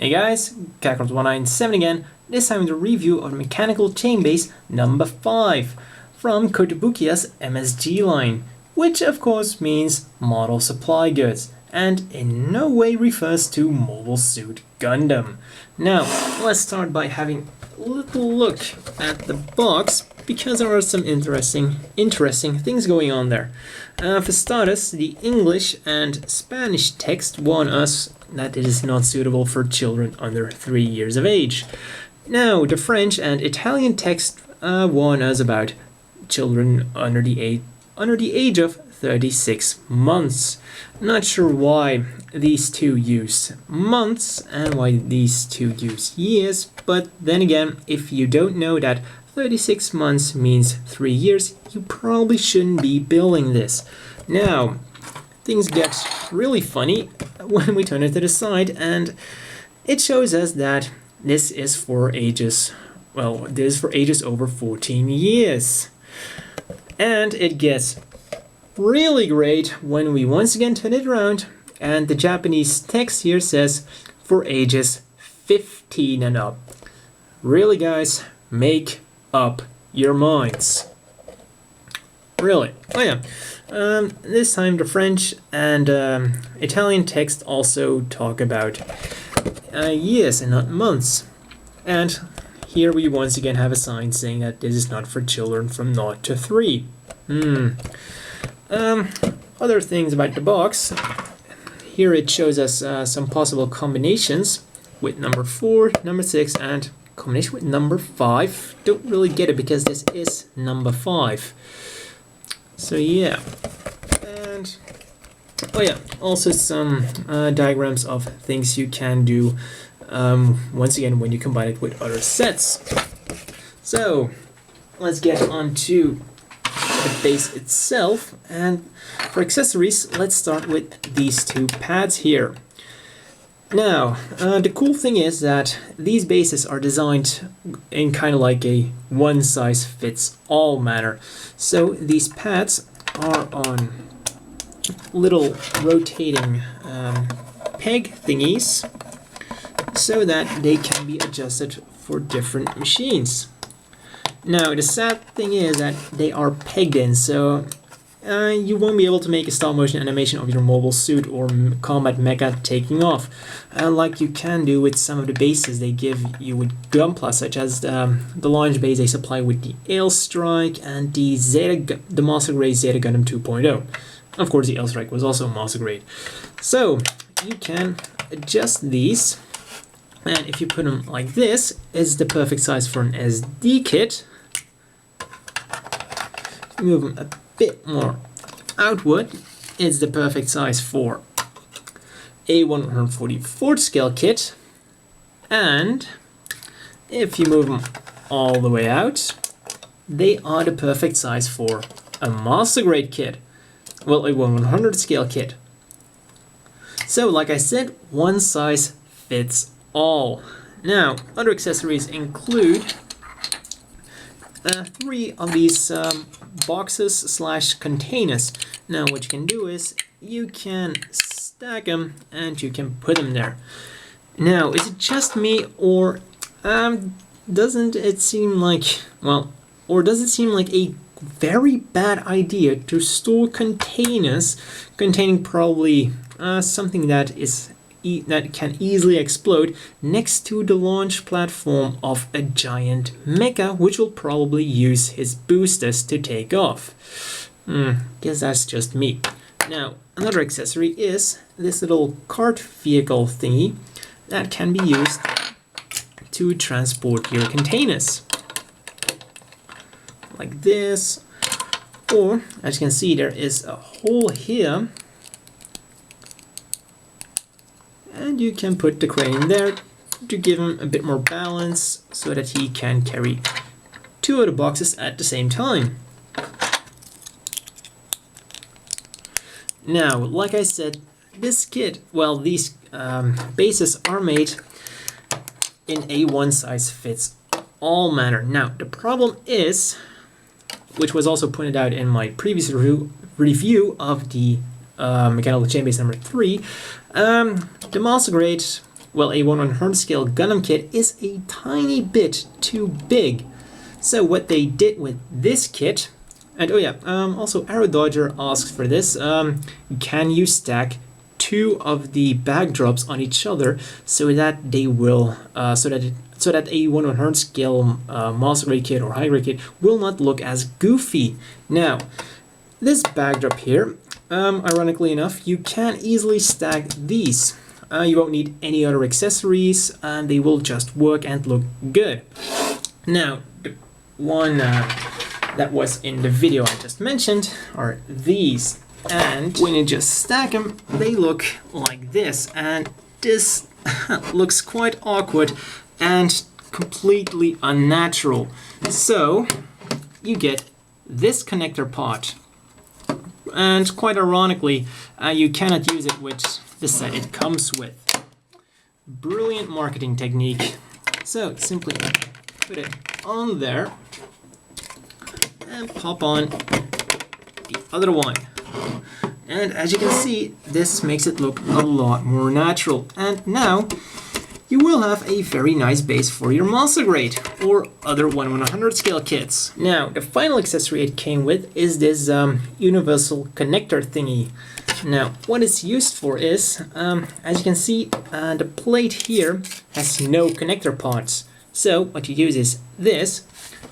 Hey guys, Kakarot197 again, this time with a review of mechanical chain base number 5 from Kotobukiya's M.S.G line, which of course means model supply goods, and in no way refers to Mobile Suit Gundam. Now, let's start by having a little look at the box, because there are some interesting things going on there. For starters, the English and Spanish text warn us that it is not suitable for children under 3 years of age. Now, the French and Italian text warn us about children under the age of 36 months. Not sure why these two use months and why these two use years, but then again, if you don't know that 36 months means 3 years, you probably shouldn't be building this. Now, things get really funny when we turn it to the side, and it shows us that this is for ages, over 14 years. And it gets really great when we once again turn it around, and the Japanese text here says for ages 15 and up. Really, guys, make up your minds. Really. Oh yeah. This time the French and Italian text also talk about years and not months. And here we once again have a sign saying that this is not for children from 0 to 3. Other things about the box. Here it shows us some possible combinations with number 4, number 6, and combination with number 5. Don't really get it because this is number 5. So yeah. And oh yeah, also some diagrams of things you can do once again when you combine it with other sets. So let's get on to the base itself, and for accessories, let's start with these two pads here. Now, the cool thing is that these bases are designed in kind of like a one-size-fits-all manner. So these pads are on little rotating peg thingies so that they can be adjusted for different machines. Now, the sad thing is that they are pegged in, so you won't be able to make a stop motion animation of your mobile suit or combat mecha taking off, like you can do with some of the bases they give you with Gunpla, such as the launch base they supply with the Ailstrike and the Master Grade Zeta Gundam 2.0. Of course, the Ailstrike was also Master Grade. So you can adjust these, and if you put them like this, it's the perfect size for an SD kit. Move them a bit more outward, it's the perfect size for a 144th scale kit, and if you move them all the way out, they are the perfect size for a Master Grade kit, well, a 100 scale kit. So like I said, one size fits all. Now, other accessories include 3 of these boxes / containers. Now what you can do is you can stack them and you can put them there. Now, is it just me, or doesn't it seem like, or does it seem like a very bad idea to store containers containing probably something that can easily explode next to the launch platform of a giant mecha, which will probably use his boosters to take off? Guess that's just me. Now, another accessory is this little cart vehicle thingy that can be used to transport your containers. Like this. Or, as you can see, there is a hole here, and you can put the crane in there to give him a bit more balance so that he can carry 2 of the boxes at the same time. Now, like I said, this kit, these bases are made in a one-size-fits-all manner. Now, the problem is, which was also pointed out in my previous review of the mechanical chain base number 3, the Master Grade well, a 1/100 scale Gundam kit is a tiny bit too big. So what they did with this kit, and oh yeah, also Arrow Dodger asks for this, can you stack 2 of the backdrops on each other so that they will, so that a 1/100 scale master grade kit or high grade kit will not look as goofy. Now, this backdrop here, ironically enough, you can easily stack these. You won't need any other accessories, and they will just work and look good. Now, the one that was in the video I just mentioned are these. And when you just stack them, they look like this. And this looks quite awkward and completely unnatural. So you get this connector pot. And quite ironically, you cannot use it with the set it comes with. Brilliant marketing technique. So simply put it on there and pop on the other one. And as you can see, this makes it look a lot more natural. And now you will have a very nice base for your master grade or other 1/100 scale kits. Now, the final accessory it came with is this universal connector thingy. Now, what it's used for is, as you can see, the plate here has no connector pods. So what you use is this,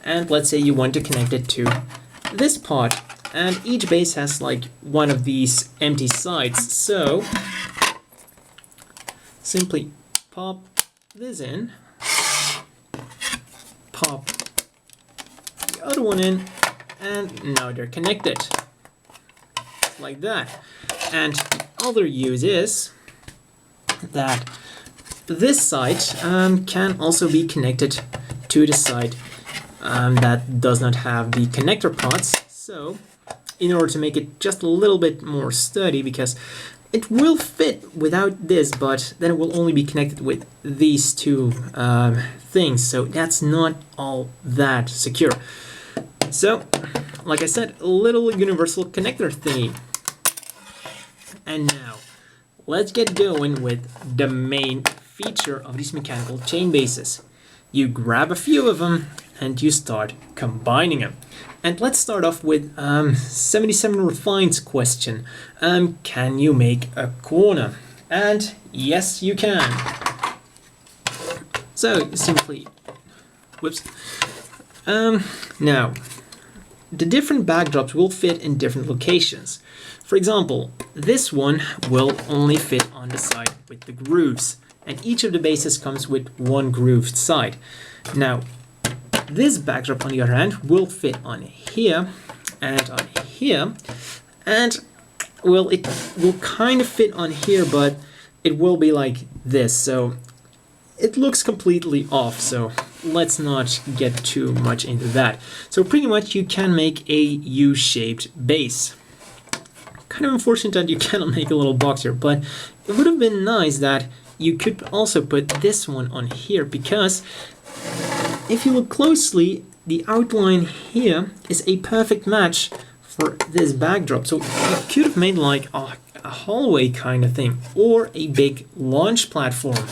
and let's say you want to connect it to this pod. And each base has like one of these empty sides. So simply pop this in, pop the other one in, and now they're connected. Like that. And the other use is that this side can also be connected to the side that does not have the connector pods. So in order to make it just a little bit more sturdy, because it will fit without this, but then it will only be connected with these two things, so that's not all that secure. So, like I said, a little universal connector thingy. And now, let's get going with the main feature of these mechanical chain bases. You grab a few of them and you start combining them. And let's start off with 77 Refine's question. Can you make a corner? And yes, you can. So simply, whoops. Now, the different backdrops will fit in different locations. For example, this one will only fit on the side with the grooves. And each of the bases comes with one grooved side. Now, this backdrop, on the other hand, will fit on here and on here, and well, it will kind of fit on here, but it will be like this, so it looks completely off, so let's not get too much into that. So pretty much you can make a U-shaped base. Kind of unfortunate that you cannot make a little box here, but it would have been nice that you could also put this one on here, because if you look closely, the outline here is a perfect match for this backdrop. So you could have made like a hallway kind of thing, or a big launch platform.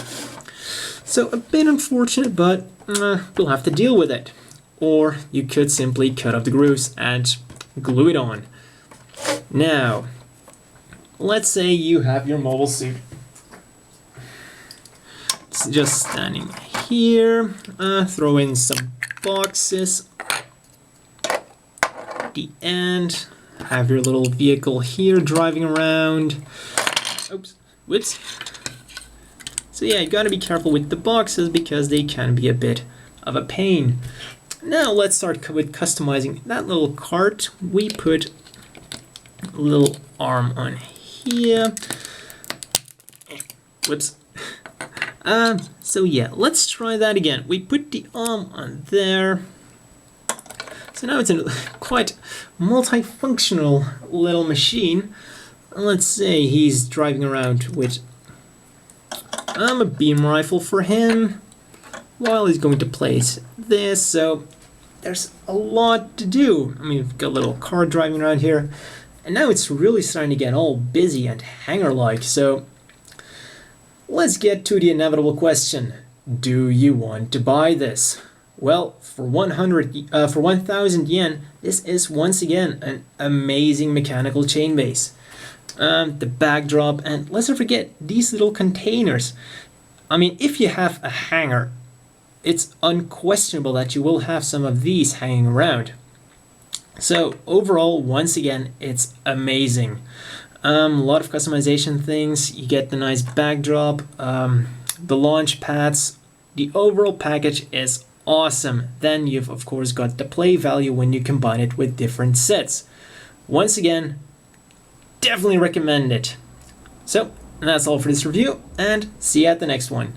So a bit unfortunate, but we'll have to deal with it. Or you could simply cut off the grooves and glue it on. Now, let's say you have your mobile suit. It's just standing here, throw in some boxes at the end, have your little vehicle here driving around. Oops, whoops. So yeah, you gotta be careful with the boxes because they can be a bit of a pain. Now let's start with customizing that little cart. We put a little arm on here. Whoops. So yeah, let's try that again. We put the arm on there. So now it's a quite multifunctional little machine. Let's say he's driving around with a beam rifle for him while he's going to place this. So there's a lot to do. I mean, we've got a little car driving around here, and now it's really starting to get all busy and hangar-like. So Let's get to the inevitable question. Do you want to buy this? Well, for 1,000 yen, this is once again an amazing mechanical chain base. The backdrop, and let's not forget these little containers. I mean, if you have a hanger, it's unquestionable that you will have some of these hanging around. So overall, once again, it's amazing. A lot of customization things. You get the nice backdrop, the launch pads. The overall package is awesome. Then you've of course got the play value when you combine it with different sets. Once again, definitely recommend it. So that's all for this review, and see you at the next one.